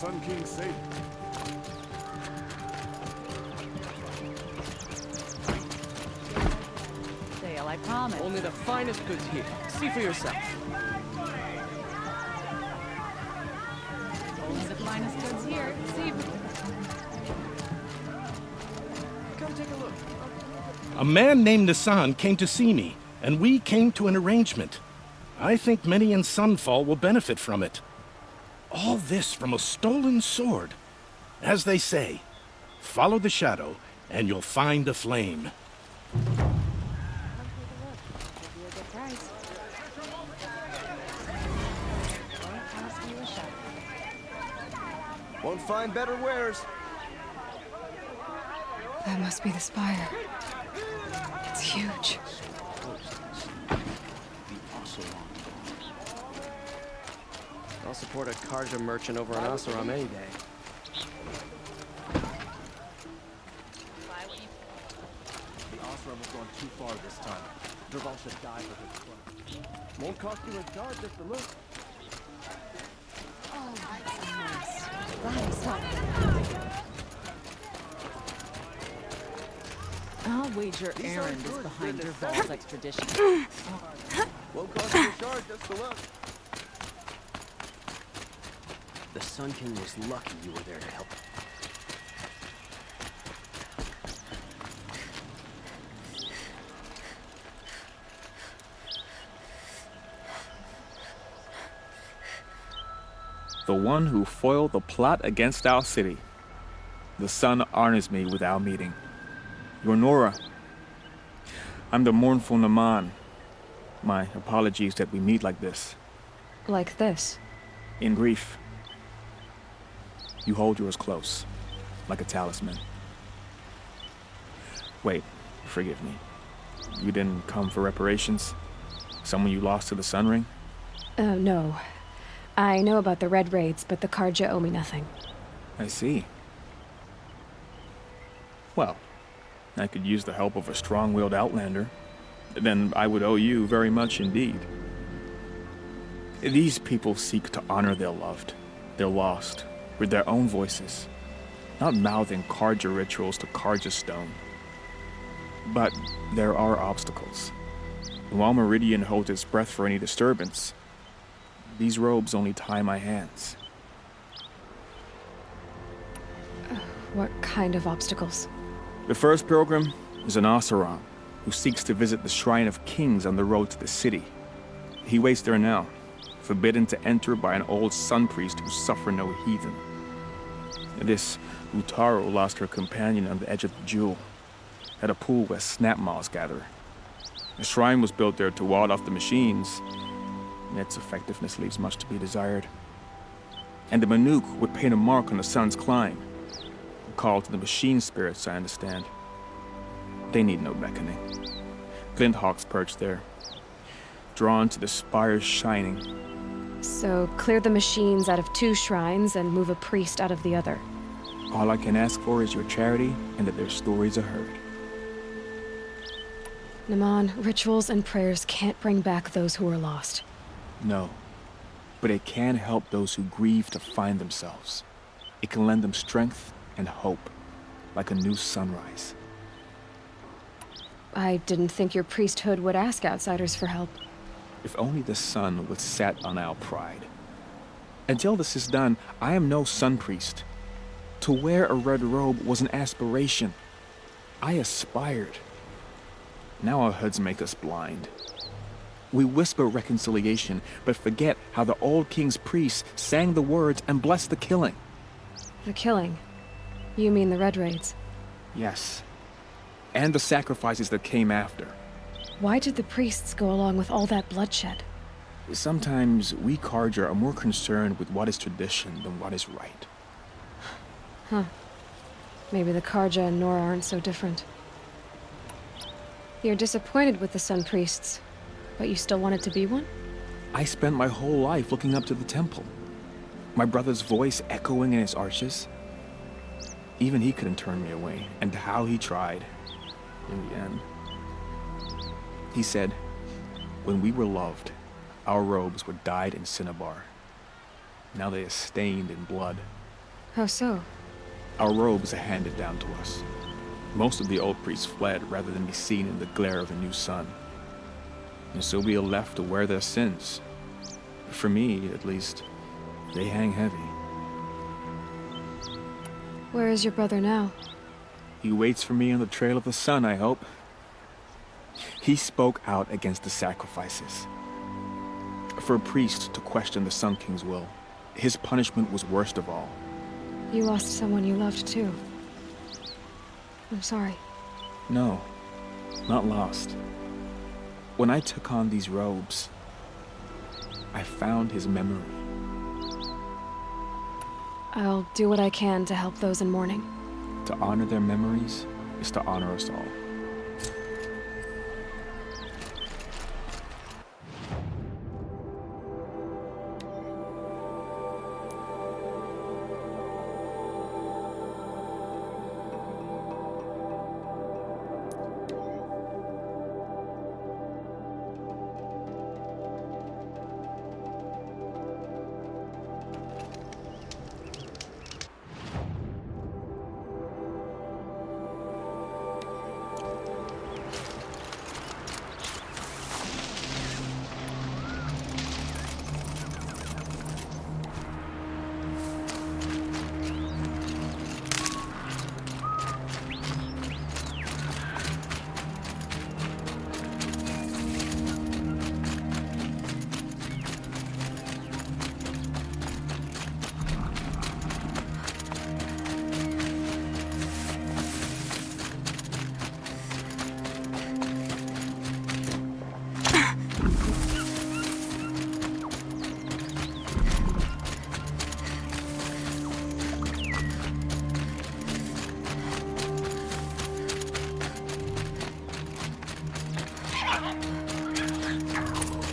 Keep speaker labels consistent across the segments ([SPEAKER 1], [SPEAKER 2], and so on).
[SPEAKER 1] Sun King safe.
[SPEAKER 2] Dale, I promise.
[SPEAKER 3] Only the finest goods here. See for yourself.
[SPEAKER 2] Only the finest goods here. See.
[SPEAKER 1] Come take a look.
[SPEAKER 4] A man named Nassan came to see me, and we came to an arrangement. I think many in Sunfall will benefit from it. All this from a stolen sword. As they say, follow the shadow, and you'll find a flame.
[SPEAKER 3] Won't find better wares.
[SPEAKER 5] That must be the spire. It's huge.
[SPEAKER 3] I'll support a Karja merchant over an Oseram any day.
[SPEAKER 1] The Oseram has gone too far this time. Derval should die for his crime. Won't cost you a jar just to look.
[SPEAKER 2] I'll wager Erend is behind Derval's extradition.
[SPEAKER 1] Won't cost you a jar just to look.
[SPEAKER 3] The Sun King was lucky you were there to help.
[SPEAKER 6] The one who foiled the plot against our city. The sun honors me with our meeting. You're Nora. I'm the mournful Naman. My apologies that we meet like this.
[SPEAKER 5] Like this.
[SPEAKER 6] In grief. You hold yours close, like a talisman. Wait, forgive me. You didn't come for reparations? Someone you lost to the Sun Ring?
[SPEAKER 5] No. I know about the Red Raids, but the Karja owe me nothing.
[SPEAKER 6] I see. Well, I could use the help of a strong-willed outlander. Then I would owe you very much indeed. These people seek to honor their loved, their lost, with their own voices, not mouthing Karja rituals to Karja stone. But there are obstacles. And while Meridian holds its breath for any disturbance, these robes only tie my hands.
[SPEAKER 5] What kind of obstacles?
[SPEAKER 6] The first pilgrim is an Oseram who seeks to visit the Shrine of Kings on the road to the city. He waits there now, forbidden to enter by an old sun priest who suffer no heathen. This Utaru lost her companion on the edge of the jewel, at a pool where snap moths gather. The shrine was built there to ward off the machines, and its effectiveness leaves much to be desired. And the Manuk would paint a mark on the sun's climb, a call to the machine spirits, I understand. They need no beckoning. Glinthawks perch there, drawn to the spire's shining.
[SPEAKER 5] So, clear the machines out of 2 shrines and move a priest out of the other.
[SPEAKER 6] All I can ask for is your charity and that their stories are heard.
[SPEAKER 5] Naman, rituals and prayers can't bring back those who are lost.
[SPEAKER 6] No, but it can help those who grieve to find themselves. It can lend them strength and hope, like a new sunrise.
[SPEAKER 5] I didn't think your priesthood would ask outsiders for help.
[SPEAKER 6] If only the sun would set on our pride. Until this is done, I am no sun priest. To wear a red robe was an aspiration. I aspired. Now our hoods make us blind. We whisper reconciliation, but forget how the old king's priests sang the words and blessed the killing.
[SPEAKER 5] The killing? You mean the Red Raids?
[SPEAKER 6] Yes. And the sacrifices that came after.
[SPEAKER 5] Why did the priests go along with all that bloodshed?
[SPEAKER 6] Sometimes we Karja are more concerned with what is tradition than what is right.
[SPEAKER 5] Huh. Maybe the Karja and Nora aren't so different. You're disappointed with the Sun Priests, but you still wanted to be one?
[SPEAKER 6] I spent my whole life looking up to the temple. My brother's voice echoing in its arches. Even he couldn't turn me away, and how he tried. In the end. He said, when we were loved, our robes were dyed in cinnabar. Now they are stained in blood.
[SPEAKER 5] How so?
[SPEAKER 6] Our robes are handed down to us. Most of the old priests fled rather than be seen in the glare of the new sun. And so we are left to wear their sins. For me, at least, they hang heavy.
[SPEAKER 5] Where is your brother now?
[SPEAKER 6] He waits for me on the trail of the sun, I hope. He spoke out against the sacrifices. For a priest to question the Sun King's will, his punishment was worst of all.
[SPEAKER 5] You lost someone you loved too. I'm sorry.
[SPEAKER 6] No, not lost. When I took on these robes, I found his memory.
[SPEAKER 5] I'll do what I can to help those in mourning.
[SPEAKER 6] To honor their memories is to honor us all.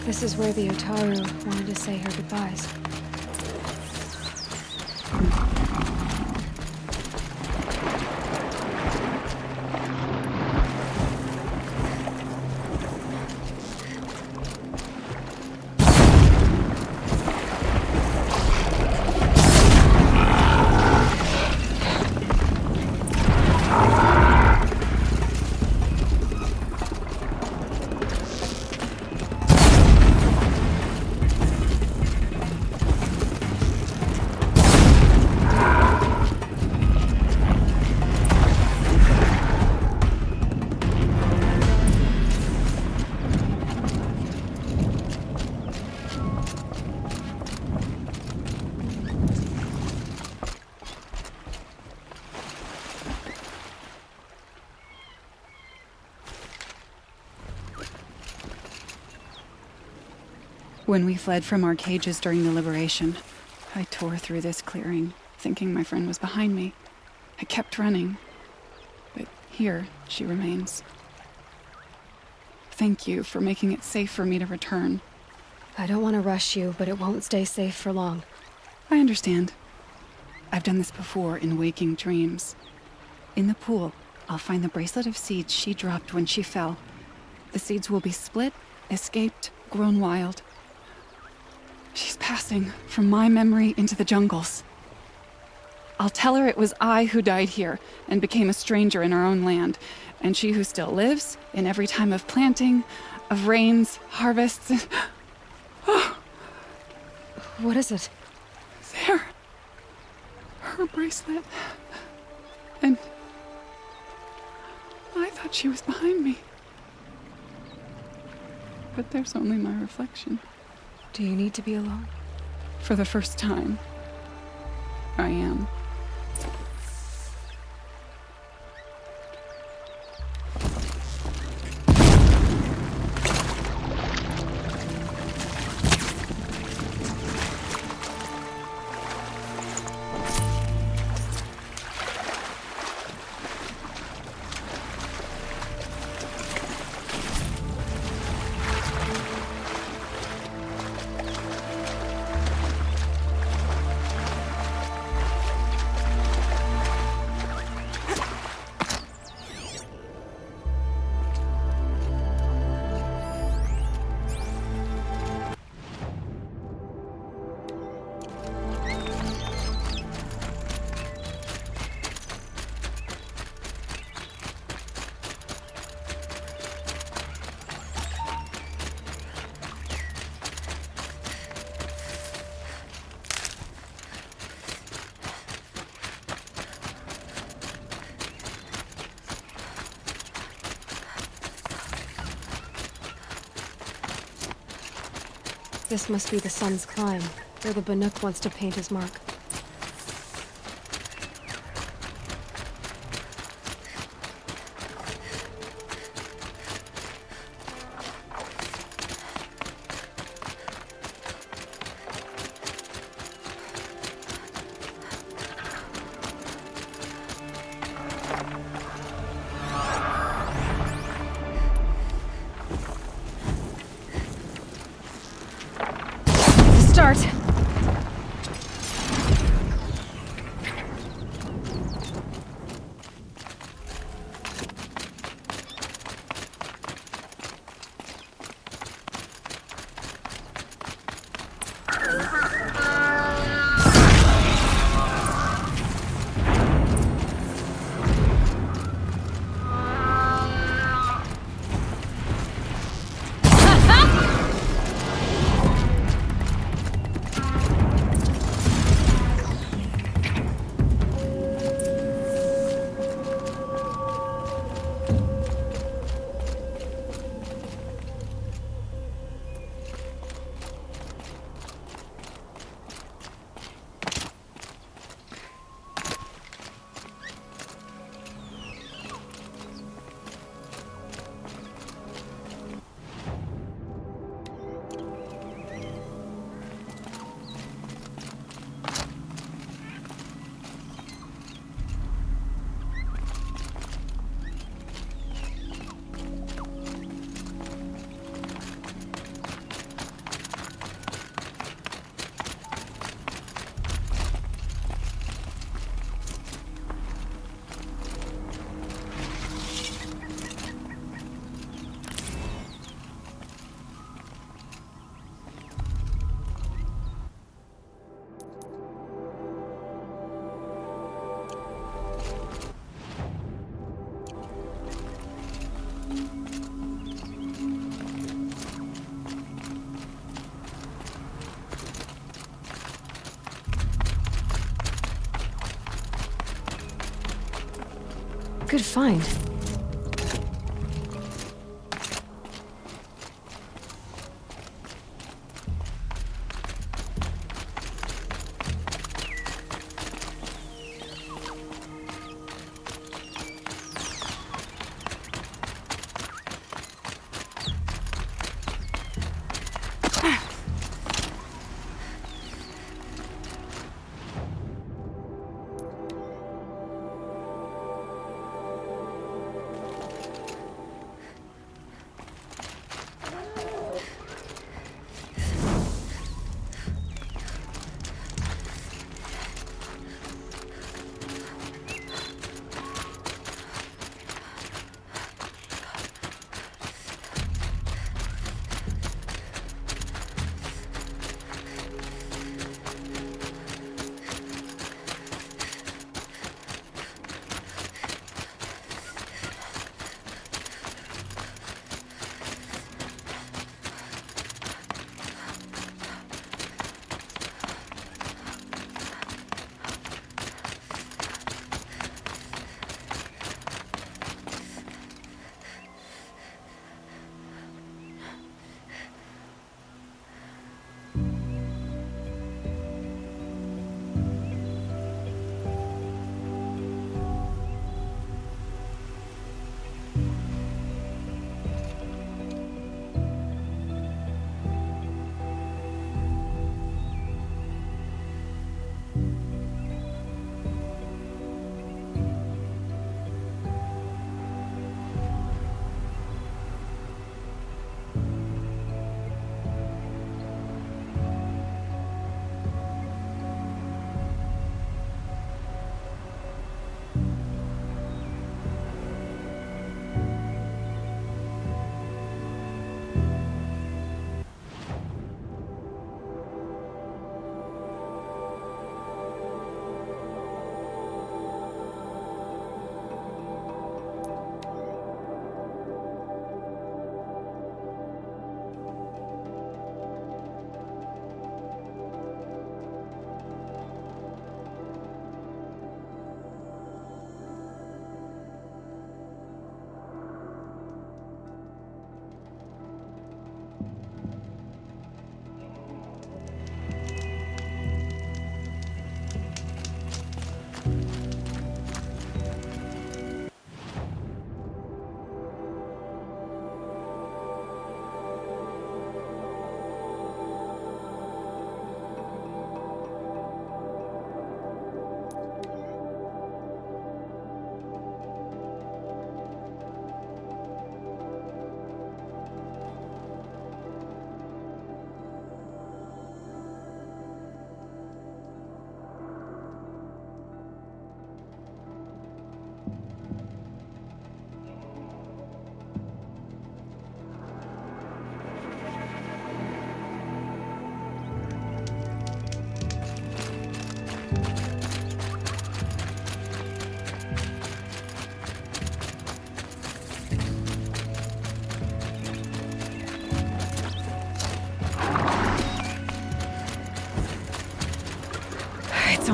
[SPEAKER 5] This is where the Otaru wanted to say her goodbyes.
[SPEAKER 7] When we fled from our cages during the liberation, I tore through this clearing, thinking my friend was behind me. I kept running, but here she remains. Thank you for making it safe for me to return.
[SPEAKER 5] I don't want to rush you, but it won't stay safe for long.
[SPEAKER 7] I understand. I've done this before in waking dreams. In the pool, I'll find the bracelet of seeds she dropped when she fell. The seeds will be split, escaped, grown wild. She's passing from my memory into the jungles. I'll tell her it was I who died here and became a stranger in our own land, and she who still lives in every time of planting, of rains, harvests, and... Oh,
[SPEAKER 5] What is it?
[SPEAKER 7] there. Her bracelet. And I thought she was behind me. But there's only my reflection.
[SPEAKER 5] Do you need to be alone?
[SPEAKER 7] For the first time, I am.
[SPEAKER 5] This must be the sun's climb, where the Banuk wants to paint his mark. Start. Good find.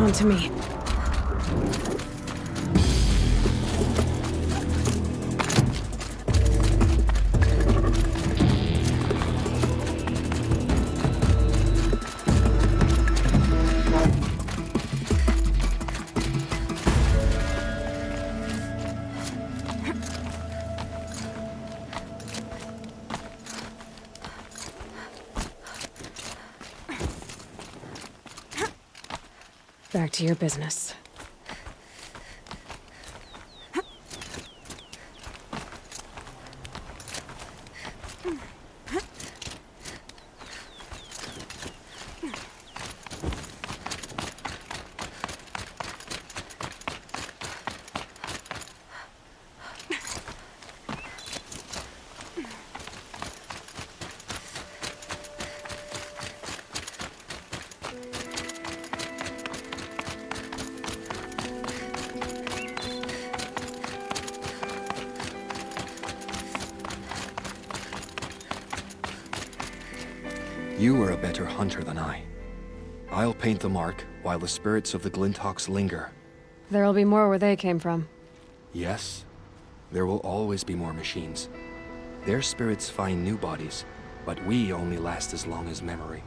[SPEAKER 5] onto me. Back to your business.
[SPEAKER 8] You are a better hunter than I. I'll paint the mark while the spirits of the Glinthawks linger.
[SPEAKER 5] There'll be more where they came from.
[SPEAKER 8] Yes, there will always be more machines. Their spirits find new bodies, but we only last as long as memory.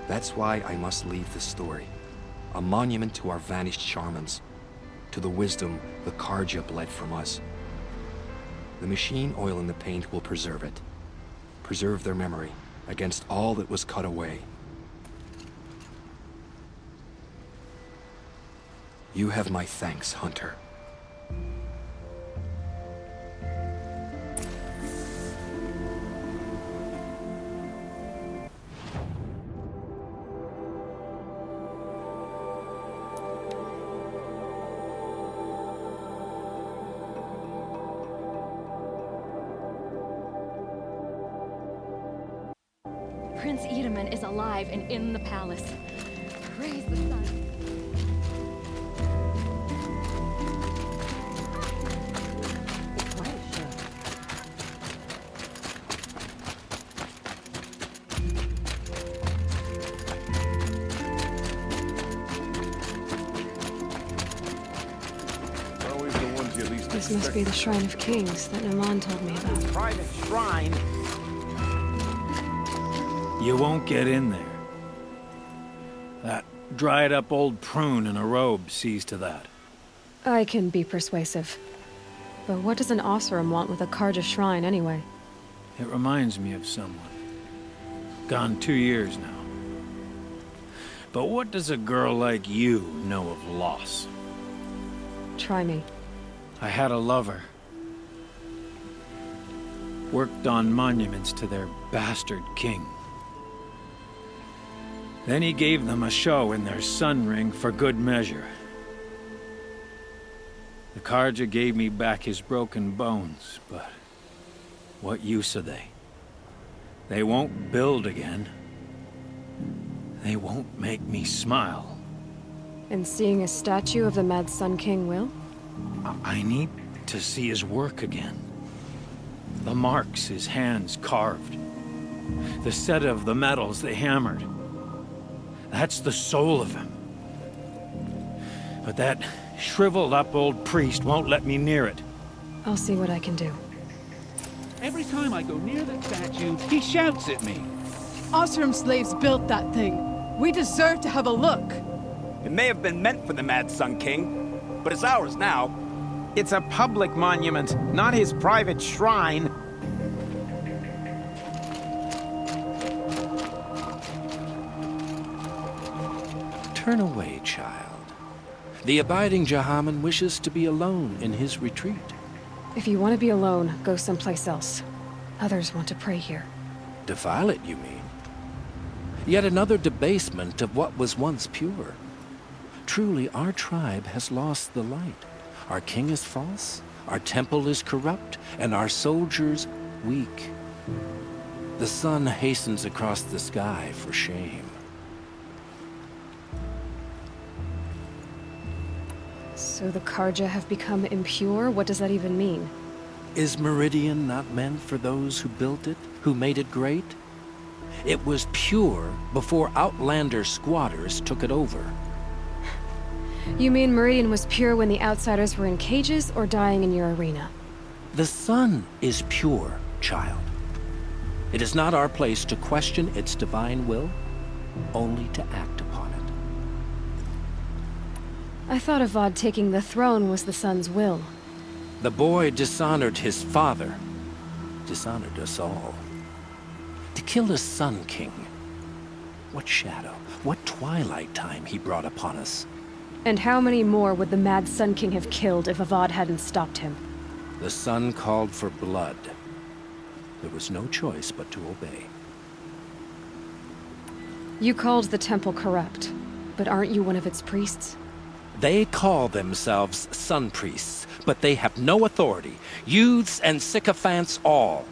[SPEAKER 8] That's why I must leave this story. A monument to our vanished shamans, to the wisdom the Carja bled from us. The machine oil in the paint will preserve it. Preserve their memory against all that was cut away. You have my thanks, Hunter.
[SPEAKER 9] Prince Edaman is alive and in the palace. Praise the sun.
[SPEAKER 1] Always the ones you least
[SPEAKER 5] This must be the Shrine of Kings that Naman told me about.
[SPEAKER 10] Private shrine.
[SPEAKER 11] You won't get in there. That dried-up old prune in a robe sees to that.
[SPEAKER 5] I can be persuasive. But what does an Oseram want with a Carja shrine anyway?
[SPEAKER 11] It reminds me of someone. Gone 2 years now. But what does a girl like you know of loss?
[SPEAKER 5] Try me.
[SPEAKER 11] I had a lover. Worked on monuments to their bastard king. Then he gave them a show in their sun ring for good measure. The Carja gave me back his broken bones, but what use are they? They won't build again. They won't make me smile.
[SPEAKER 5] And seeing a statue of the Mad Sun King will?
[SPEAKER 11] I need to see his work again. The marks his hands carved. The set of the metals they hammered. That's the soul of him. But that shriveled-up old priest won't let me near it.
[SPEAKER 5] I'll see what I can do.
[SPEAKER 10] Every time I go near the statue, he shouts at me.
[SPEAKER 2] Oseram slaves built that thing. We deserve to have a look.
[SPEAKER 10] It may have been meant for the Mad Sun King, but it's ours now. It's a public monument, not his private shrine.
[SPEAKER 12] Turn away, child. The abiding Jahaman wishes to be alone in his retreat.
[SPEAKER 5] If you want to be alone, go someplace else. Others want to pray here.
[SPEAKER 12] Defile it, you mean? Yet another debasement of what was once pure. Truly, our tribe has lost the light. Our king is false, our temple is corrupt, and our soldiers weak. The sun hastens across the sky for shame.
[SPEAKER 5] So the Carja have become impure? What does that even mean?
[SPEAKER 12] Is Meridian not meant for those who built it, who made it great? It was pure before outlander squatters took it over.
[SPEAKER 5] You mean Meridian was pure when the outsiders were in cages or dying in your arena?
[SPEAKER 12] The sun is pure, child. It is not our place to question its divine will, only to act upon it.
[SPEAKER 5] I thought Avad taking the throne was the sun's will.
[SPEAKER 12] The boy dishonored his father, dishonored us all. To kill the Sun King. What shadow, what twilight time he brought upon us.
[SPEAKER 5] And how many more would the Mad Sun King have killed if Avad hadn't stopped him?
[SPEAKER 12] The sun called for blood. There was no choice but to obey.
[SPEAKER 5] You called the temple corrupt, but aren't you one of its priests?
[SPEAKER 12] They call themselves sun priests, but they have no authority. Youths and sycophants all.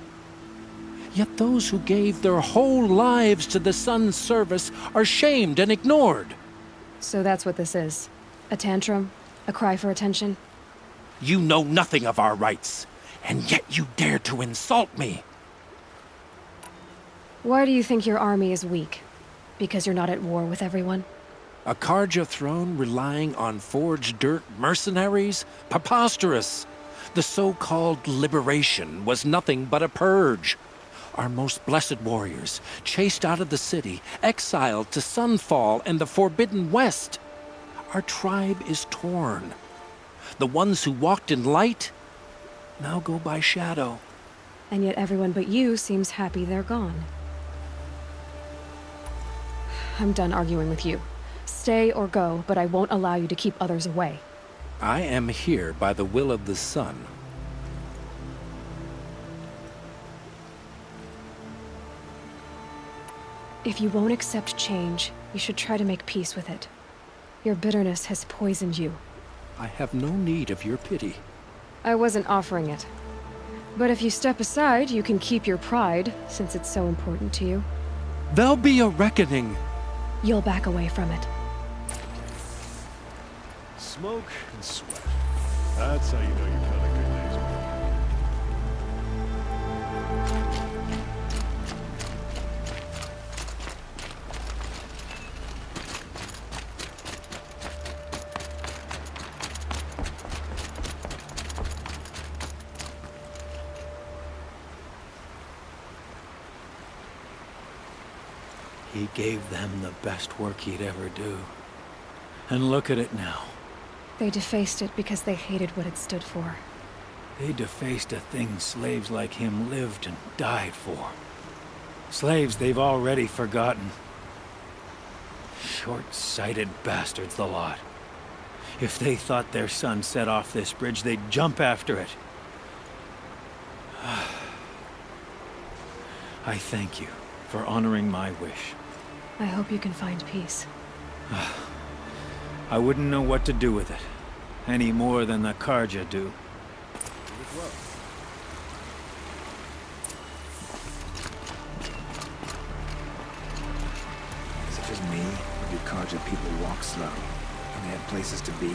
[SPEAKER 12] Yet those who gave their whole lives to the sun's service are shamed and ignored.
[SPEAKER 5] So that's what this is. A tantrum? A cry for attention?
[SPEAKER 12] You know nothing of our rights, and yet you dare to insult me.
[SPEAKER 5] Why do you think your army is weak? Because you're not at war with everyone?
[SPEAKER 12] A Carja throne relying on forged dirt mercenaries? Preposterous! The so-called liberation was nothing but a purge. Our most blessed warriors, chased out of the city, exiled to Sunfall and the Forbidden West. Our tribe is torn. The ones who walked in light now go by shadow.
[SPEAKER 5] And yet everyone but you seems happy they're gone. I'm done arguing with you. Stay or go, but I won't allow you to keep others away.
[SPEAKER 12] I am here by the will of the sun.
[SPEAKER 5] If you won't accept change, you should try to make peace with it. Your bitterness has poisoned you.
[SPEAKER 12] I have no need of your pity.
[SPEAKER 5] I wasn't offering it. But if you step aside, you can keep your pride, since it's so important to you.
[SPEAKER 12] There'll be a reckoning.
[SPEAKER 5] You'll back away from it.
[SPEAKER 1] Smoke and sweat. That's how you know you've had a good day's work.
[SPEAKER 11] He gave them the best work he'd ever do. And look at it now.
[SPEAKER 5] They defaced it because they hated what it stood for.
[SPEAKER 11] They defaced a thing slaves like him lived and died for. Slaves they've already forgotten. Short-sighted bastards, the lot. If they thought their son set off this bridge, they'd jump after it. I thank you for honoring my wish.
[SPEAKER 5] I hope you can find peace.
[SPEAKER 11] I wouldn't know what to do with it, any more than the Carja do.
[SPEAKER 10] Such as me, or do Carja people walk slow? And they have places to be?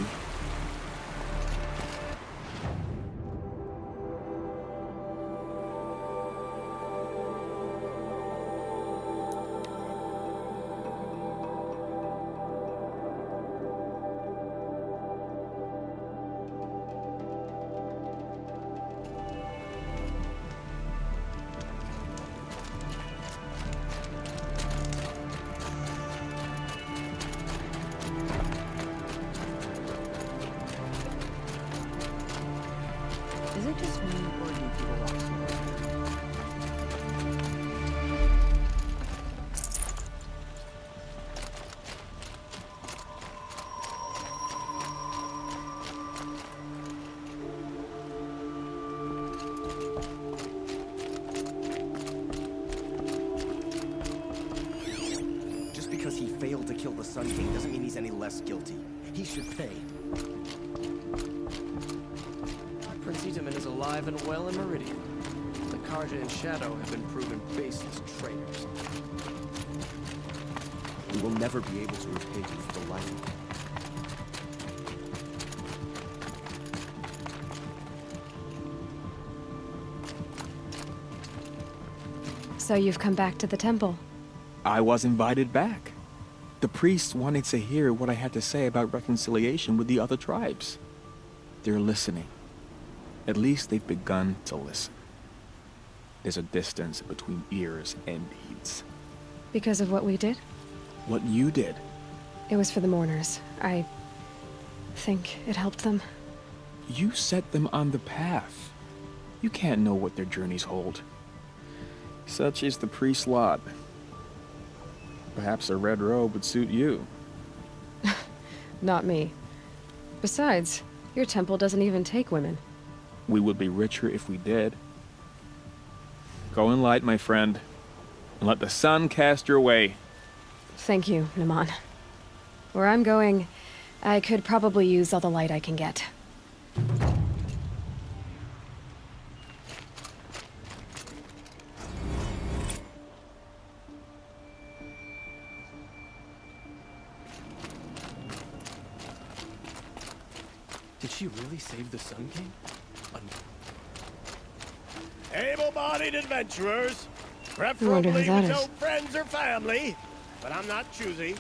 [SPEAKER 3] Is it just me, or do people walk slow?
[SPEAKER 1] Just because he failed to kill the Sun King doesn't mean he's any less guilty. He should pay.
[SPEAKER 3] Prince Itamen is alive and well in Meridian. The Carja and Shadow have been proven baseless traitors.
[SPEAKER 1] We will never be able to repay you for the life.
[SPEAKER 5] So you've come back to the temple.
[SPEAKER 6] I was invited back. The priests wanted to hear what I had to say about reconciliation with the other tribes. They're listening. At least they've begun to listen. There's a distance between ears and deeds.
[SPEAKER 5] Because of what we did?
[SPEAKER 6] What you did.
[SPEAKER 5] It was for the mourners. I think it helped them.
[SPEAKER 6] You set them on the path. You can't know what their journeys hold. Such is the priest's lot. Perhaps a red robe would suit you.
[SPEAKER 5] Not me. Besides, your temple doesn't even take women.
[SPEAKER 6] We would be richer if we did. Go in light, my friend, and let the sun cast your way.
[SPEAKER 5] Thank you, Naman. Where I'm going, I could probably use all the light I can get.
[SPEAKER 3] Did she really save the Sun King?
[SPEAKER 1] Able-bodied adventurers,
[SPEAKER 5] wonder who
[SPEAKER 1] preferably
[SPEAKER 5] that
[SPEAKER 1] with
[SPEAKER 5] is.
[SPEAKER 1] no friends or family, but I'm not choosy.